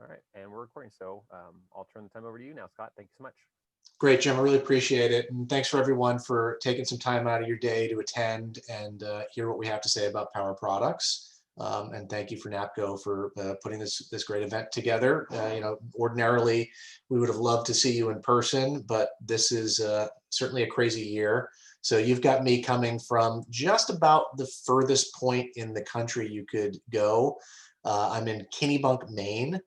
All right, and we're recording, so I'll turn the time over to you now, Scott. Thank you so much. Great, Jim. I really appreciate it. And thanks for everyone for taking some time out of your day to attend and hear what we have to say about Power Products. And thank you for NAPCO for putting this great event together. Ordinarily, we would have loved to see you in person, but this is certainly a crazy year. So you've got me coming from just about the furthest point in the country you could go. I'm in Kennebunk, Maine.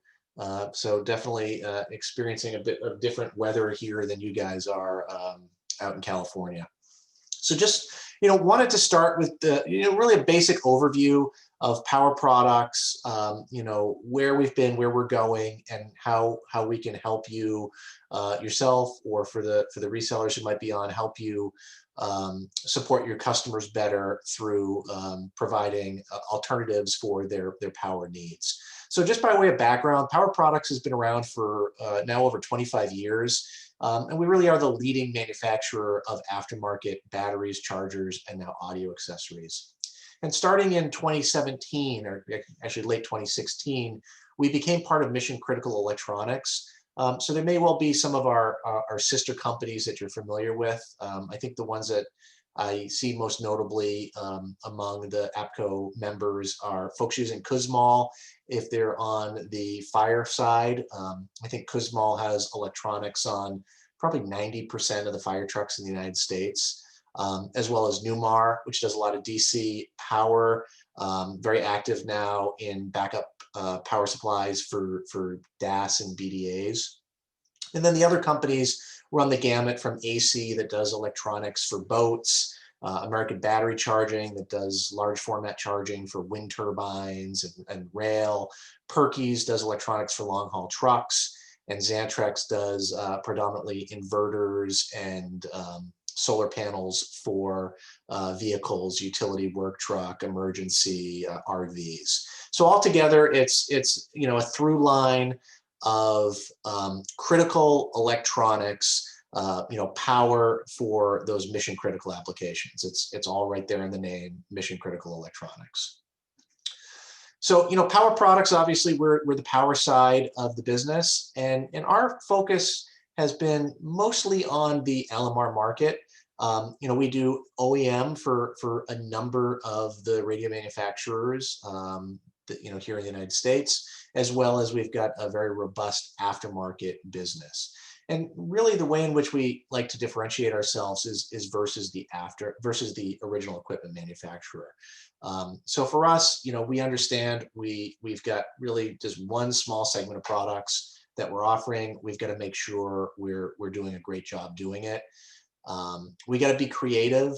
So definitely experiencing a bit of different weather here than you guys are out in California. So just, wanted to start with the, really a basic overview of Power Products, where we've been, where we're going, and how we can help you yourself, or for the resellers who might be on, help you support your customers better through providing alternatives for their power needs. So just by way of background, Power Products has been around for now over 25 years. And we really are the leading manufacturer of aftermarket batteries, chargers, and now audio accessories. And starting in 2017, or actually late 2016, we became part of Mission Critical Electronics. So there may well be some of our sister companies that you're familiar with. I think the ones that I see most notably among the APCO members are folks using Kuzmal. If they're on the fire side, I think Kuzmal has electronics on probably 90% of the fire trucks in the United States, as well as Newmar, which does a lot of DC power, very active now in backup power supplies for DAS and BDAs. And then the other companies run the gamut from AC, that does electronics for boats, American Battery Charging, that does large format charging for wind turbines and rail. Perky's does electronics for long haul trucks, and Xantrex does predominantly inverters and solar panels for vehicles, utility work truck, emergency RVs. So altogether, it's a through line of critical electronics, power for those mission critical applications. It's all right there in the name, mission critical electronics. So, Power Products, obviously we're the power side of the business, and our focus has been mostly on the LMR market. We do OEM for a number of the radio manufacturers here in the United States, as well as we've got a very robust aftermarket business. And really the way in which we like to differentiate ourselves is versus the original equipment manufacturer. So for us, we understand we've got really just one small segment of products that we're offering. We've got to make sure we're doing a great job doing it. We got to be creative.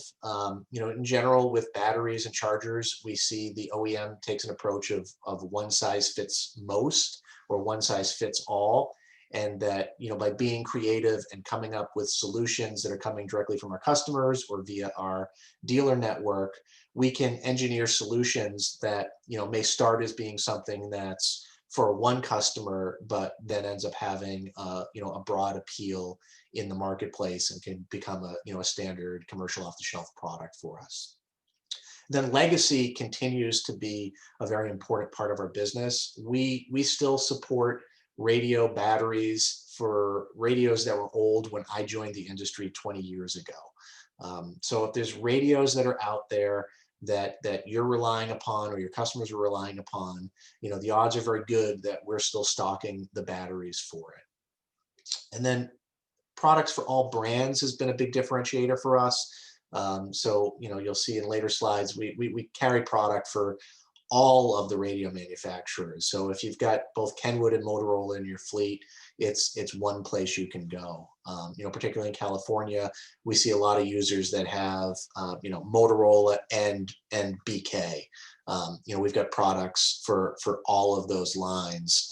In general, with batteries and chargers, we see the OEM takes an approach of one size fits most, or one size fits all. And that, by being creative and coming up with solutions that are coming directly from our customers or via our dealer network, we can engineer solutions that, may start as being something that's for one customer, but then ends up having, a broad appeal in the marketplace and can become a standard commercial off-the-shelf product for us. Then legacy continues to be a very important part of our business. We still support radio batteries for radios that were old when I joined the industry 20 years ago. So if there's radios that are out there that you're relying upon, or your customers are relying upon, the odds are very good that we're still stocking the batteries for it. And then products for all brands has been a big differentiator for us. So you'll see in later slides, we carry product for all of the radio manufacturers. So if you've got both Kenwood and Motorola in your fleet, it's one place you can go. Particularly in California, we see a lot of users that have Motorola and BK. We've got products for all of those lines,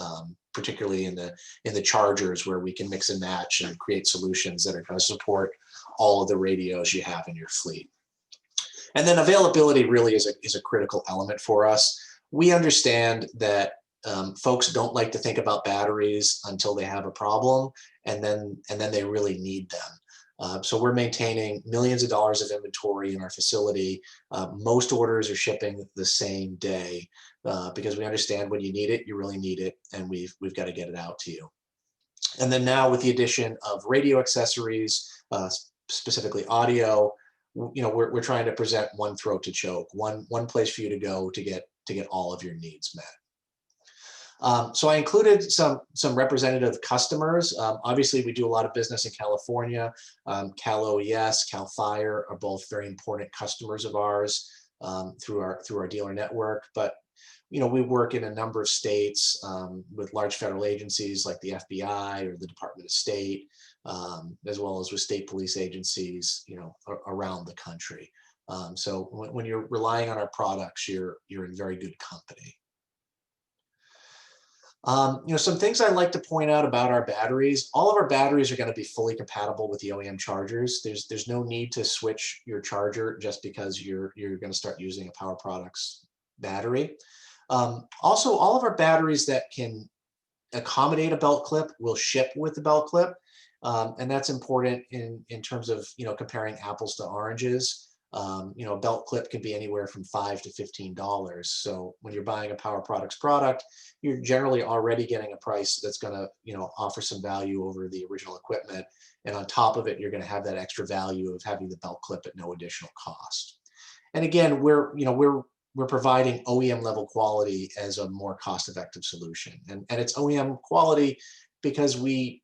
particularly in the chargers, where we can mix and match and create solutions that are going to support all of the radios you have in your fleet. And then availability really is a critical element for us. We understand that folks don't like to think about batteries until they have a problem, and then they really need them. So we're maintaining millions of dollars of inventory in our facility. Most orders are shipping the same day. because we understand when you need it, you really need it, and we've got to get it out to you. And then now with the addition of radio accessories, specifically audio, we're trying to present one throat to choke, one place for you to go to get all of your needs met. So I included some representative customers. Obviously, we do a lot of business in California. Cal OES, Cal Fire are both very important customers of ours through our dealer network. But we work in a number of states with large federal agencies like the FBI or the Department of State, as well as with state police agencies, around the country. So when you're relying on our products, you're in very good company. Some things I'd like to point out about our batteries. All of our batteries are going to be fully compatible with the OEM chargers. There's no need to switch your charger just because you're going to start using a PowerProducts battery. Also, all of our batteries that can accommodate a belt clip will ship with the belt clip, and that's important in terms of comparing apples to oranges. A belt clip can be anywhere from $5 to $15. So when you're buying a PowerProducts product, you're generally already getting a price that's going to offer some value over the original equipment, and on top of it, you're going to have that extra value of having the belt clip at no additional cost. And again, we're providing OEM level quality as a more cost-effective solution, and it's OEM quality because we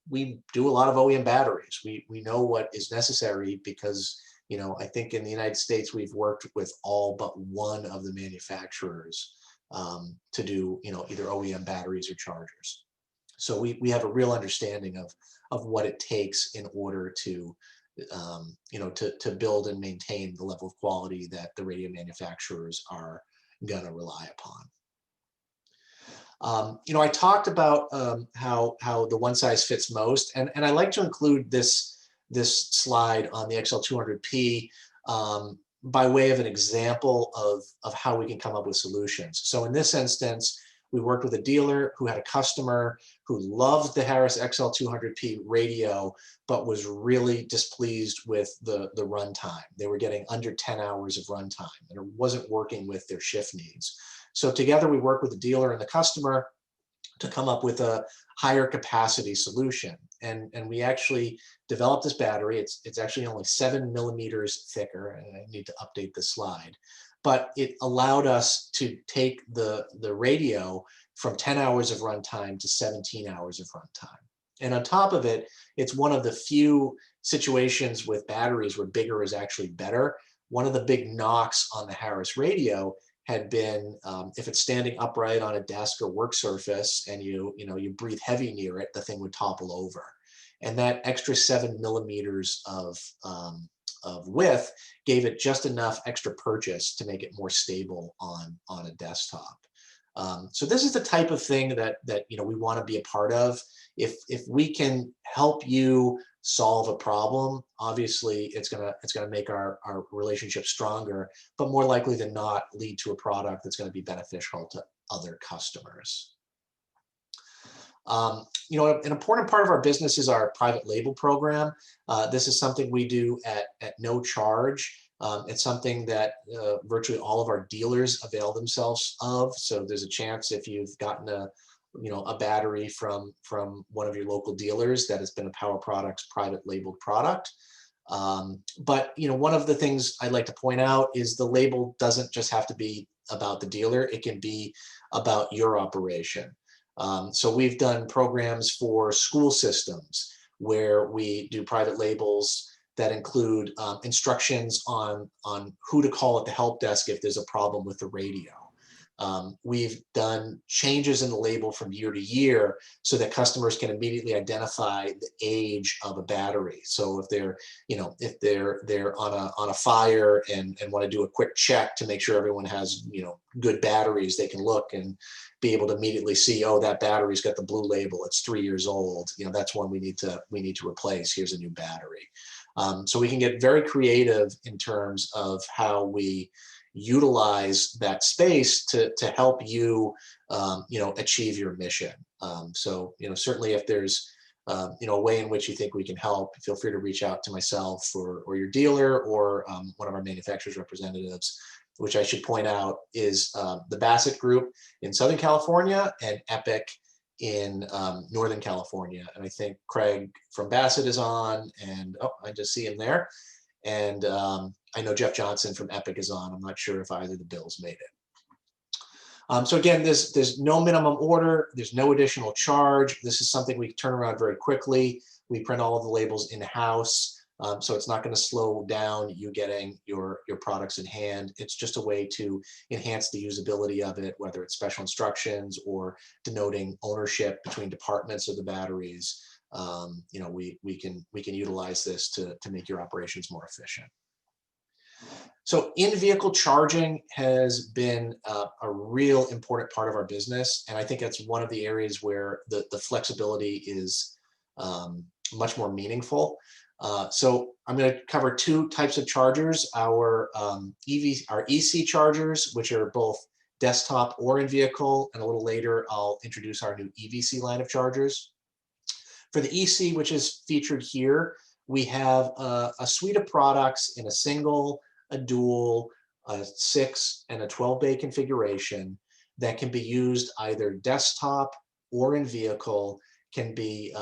do a lot of OEM batteries. We know what is necessary because I think in the United States we've worked with all but one of the manufacturers to do either OEM batteries or chargers. So we have a real understanding of what it takes in order to to build and maintain the level of quality that the radio manufacturers are going to rely upon. I talked about how the one size fits most, and I like to include this slide on the XL200P by way of an example of how we can come up with solutions. So in this instance, we worked with a dealer who had a customer who loved the Harris XL200P radio, but was really displeased with the runtime. They were getting under 10 hours of runtime, and it wasn't working with their shift needs. So together we worked with the dealer and the customer to come up with a higher capacity solution. And we actually developed this battery. It's actually only 7 millimeters thicker, and I need to update the slide. But it allowed us to take the radio from 10 hours of runtime to 17 hours of runtime. And on top of it, it's one of the few situations with batteries where bigger is actually better. One of the big knocks on the Harris radio had been if it's standing upright on a desk or work surface and you breathe heavy near it, the thing would topple over. And that extra 7 millimeters of width gave it just enough extra purchase to make it more stable on a desktop. So this is the type of thing that we want to be a part of. If we can help you solve a problem, obviously it's gonna make our relationship stronger, but more likely than not lead to a product that's going to be beneficial to other customers. An important part of our business is our private label program. This is something we do at no charge. It's something that virtually all of our dealers avail themselves of. So there's a chance if you've gotten a battery from one of your local dealers that has been a PowerProducts private labeled product. But one of the things I'd like to point out is the label doesn't just have to be about the dealer. It can be about your operation. So we've done programs for school systems where we do private labels that include instructions on who to call at the help desk if there's a problem with the radio. We've done changes in the label from year to year so that customers can immediately identify the age of a battery. So if they're on a fire and want to do a quick check to make sure everyone has good batteries, they can look and be able to immediately see, oh, that battery's got the blue label, it's 3 years old. That's one we need to replace. Here's a new battery. So we can get very creative in terms of how we utilize that space to help you, achieve your mission. So, certainly if there's, a way in which you think we can help, feel free to reach out to myself or your dealer or one of our manufacturer's representatives, which I should point out is the Bassett Group in Southern California and Epic in Northern California. And I think Craig from Bassett is on, and oh, I just see him there. And I know Jeff Johnson from Epic is on. I'm not sure if either of the bills made it. So again, there's no minimum order. There's no additional charge. This is something we turn around very quickly. We print all of the labels in-house. So it's not going to slow down you getting your products in hand. It's just a way to enhance the usability of it, whether it's special instructions or denoting ownership between departments of the batteries. You know, we can utilize this to make your operations more efficient. So in-vehicle charging has been a real important part of our business, and I think that's one of the areas where the flexibility is much more meaningful. So I'm going to cover two types of chargers, our EC chargers, which are both desktop or in vehicle, and a little later I'll introduce our new EVC line of chargers. For the EC, which is featured here, we have a suite of products in a single, a dual, a 6, and a 12 bay configuration that can be used either desktop or in vehicle, can be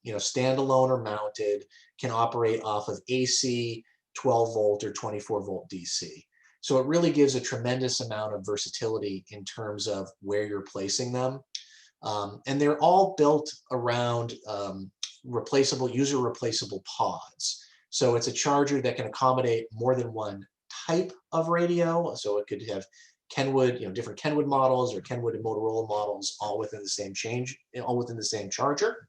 you know, standalone or mounted, can operate off of AC, 12 volt or 24 volt DC. So it really gives a tremendous amount of versatility in terms of where you're placing them. And they're all built around user replaceable pods. So it's a charger that can accommodate more than one type of radio. So it could have Kenwood, you know, different Kenwood models or Kenwood and Motorola models all within the same charger,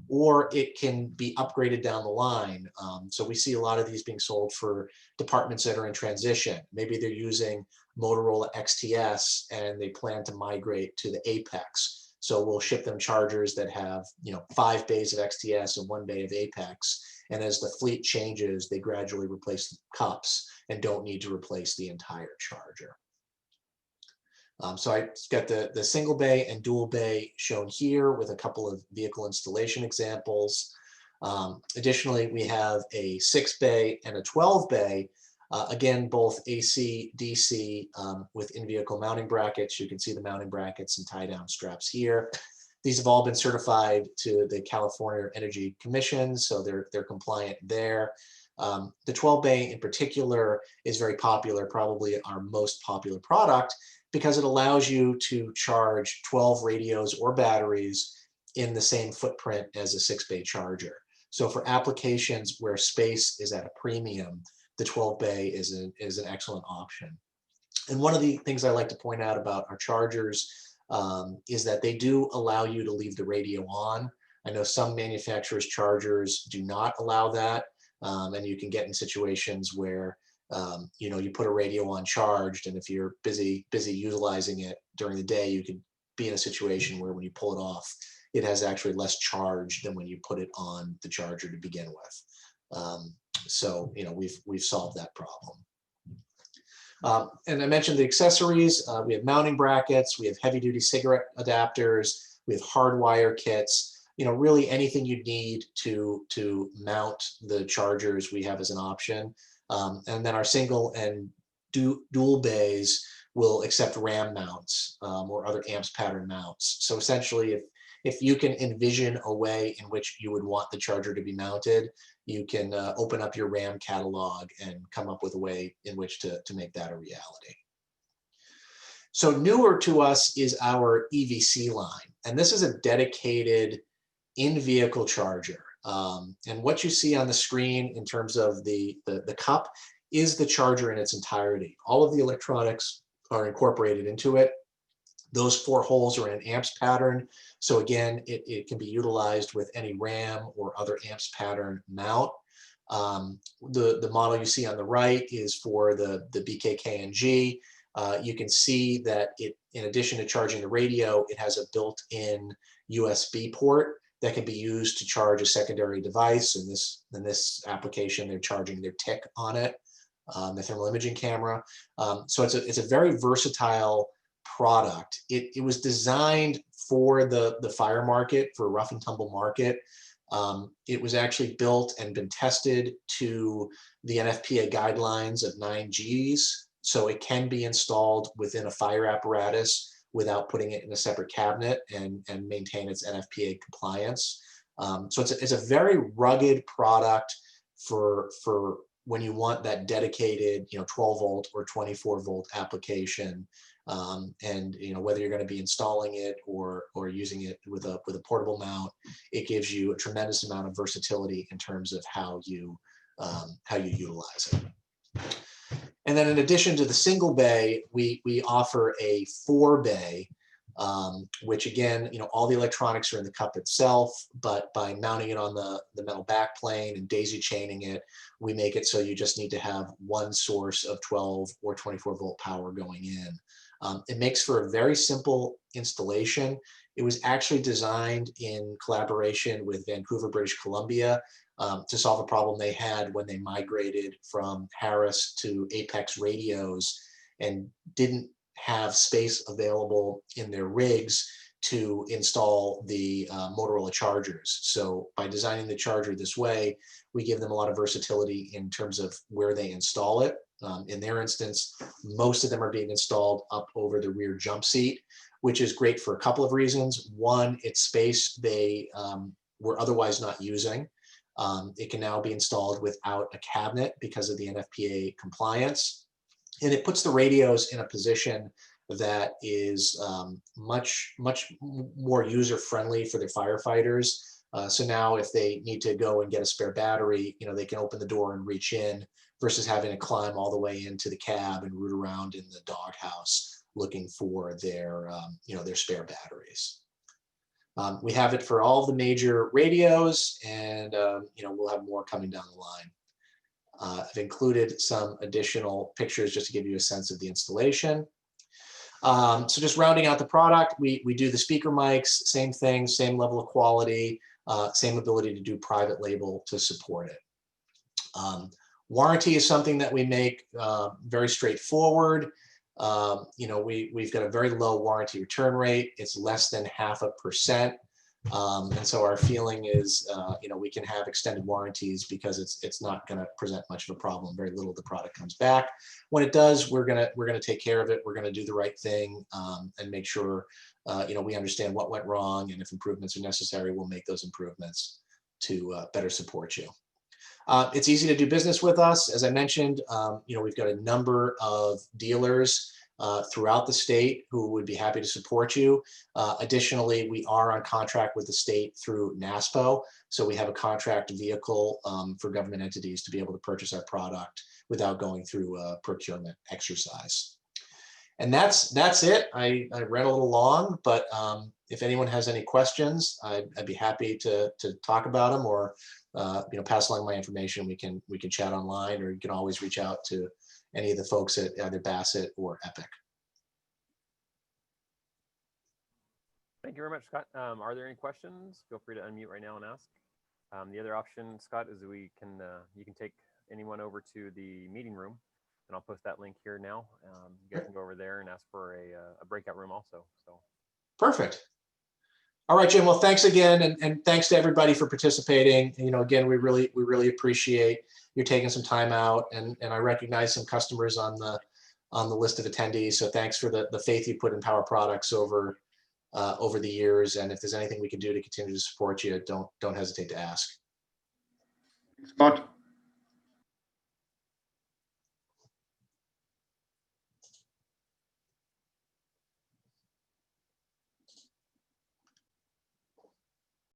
or it can be upgraded down the line. So we see a lot of these being sold for departments that are in transition. Maybe they're using Motorola XTS and they plan to migrate to the Apex. So we'll ship them chargers that have, you know, 5 bays of XTS and 1 bay of Apex. And as the fleet changes, they gradually replace the cups and don't need to replace the entire charger. So I've got the single bay and dual bay shown here with a couple of vehicle installation examples. Additionally, we have a 6 bay and a 12 bay, again, both AC, DC with in-vehicle mounting brackets. You can see the mounting brackets and tie-down straps here. These have all been certified to the California Energy Commission, so they're compliant there. The 12 bay in particular is very popular, probably our most popular product, because it allows you to charge 12 radios or batteries in the same footprint as a 6 bay charger. So for applications where space is at a premium, the 12 bay is an excellent option. And one of the things I like to point out about our chargers is that they do allow you to leave the radio on. I know some manufacturers' chargers do not allow that, and you can get in situations where you know, you put a radio on charged, and if you're busy utilizing it during the day, you could be in a situation where when you pull it off, it has actually less charge than when you put it on the charger to begin with. So, you know, we've solved that problem. And I mentioned the accessories. We have mounting brackets, we have heavy-duty cigarette adapters, we have hardwire kits. You know, really anything you need to mount the chargers we have as an option. And then our single and dual bays will accept RAM mounts or other amps pattern mounts. So essentially, if you can envision a way in which you would want the charger to be mounted, you can open up your RAM catalog and come up with a way in which to make that a reality. So newer to us is our EVC line, and this is a dedicated in-vehicle charger. And what you see on the screen in terms of the cup is the charger in its entirety. All of the electronics are incorporated into it. Those 4 holes are in an amps pattern. So again, it can be utilized with any RAM or other amps pattern mount. The model you see on the right is for the BKK&G. You can see that in addition to charging the radio, it has a built-in USB port that can be used to charge a secondary device. In this application, they're charging their TIC on it, the thermal imaging camera. So it's a very versatile product. It was designed for the fire market, for a rough and tumble market. It was actually built and been tested to the NFPA guidelines of 9 Gs So it can be installed within a fire apparatus without putting it in a separate cabinet and maintain its NFPA compliance. So it's a very rugged product for when you want that dedicated, 12 volt or 24 volt application. And whether you're going to be installing it or using it with a portable mount, it gives you a tremendous amount of versatility in terms of how you utilize it. And then in addition to the single bay, we offer a 4-bay, which again, all the electronics are in the cup itself, but by mounting it on the metal backplane and daisy chaining it, we make it so you just need to have one source of 12 or 24 volt power going in. It makes for a very simple installation. It was actually designed in collaboration with Vancouver, British Columbia, to solve a problem they had when they migrated from Harris to Apex radios and didn't have space available in their rigs to install the Motorola chargers. So by designing the charger this way, we give them a lot of versatility in terms of where they install it. In their instance, most of them are being installed up over the rear jump seat, which is great for a couple of reasons. One, it's space they were otherwise not using. It can now be installed without a cabinet because of the NFPA compliance. And it puts the radios in a position that is much more user-friendly for the firefighters. So now if they need to go and get a spare battery, they can open the door and reach in versus having to climb all the way into the cab and root around in the doghouse looking for their spare batteries. We have it for all of the major radios, and we'll have more coming down the line. I've included some additional pictures just to give you a sense of the installation. So just rounding out the product, we do the speaker mics, same thing, same level of quality, same ability to do private label to support it. Warranty is something that we make very straightforward. We've got a very low warranty return rate. It's less than 0.5%. And so our feeling is, we can have extended warranties because it's not going to present much of a problem. Very little of the product comes back. When it does, we're gonna take care of it. We're gonna do the right thing and make sure we understand what went wrong, and if improvements are necessary, we'll make those improvements to better support you. It's easy to do business with us. As I mentioned, we've got a number of dealers throughout the state who would be happy to support you. Additionally, we are on contract with the state through NASPO. So we have a contract vehicle for government entities to be able to purchase our product without going through a procurement exercise. And that's it. I ran a little long, but if anyone has any questions, I'd be happy to talk about them, or pass along my information. We can chat online, or you can always reach out to any of the folks at either Bassett or Epic. Thank you very much, Scott. Are there any questions? Feel free to unmute right now and ask. The other option, Scott, is you can take anyone over to the meeting room, and I'll post that link here now. You guys can go over there and ask for a breakout room also. So perfect. All right, Jim. Well, thanks again, and thanks to everybody for participating. Again, we really appreciate you taking some time out, and I recognize some customers on the list of attendees. So thanks for the faith you put in PowerProducts over the years. And if there's anything we can do to continue to support you, don't hesitate to ask. Scott.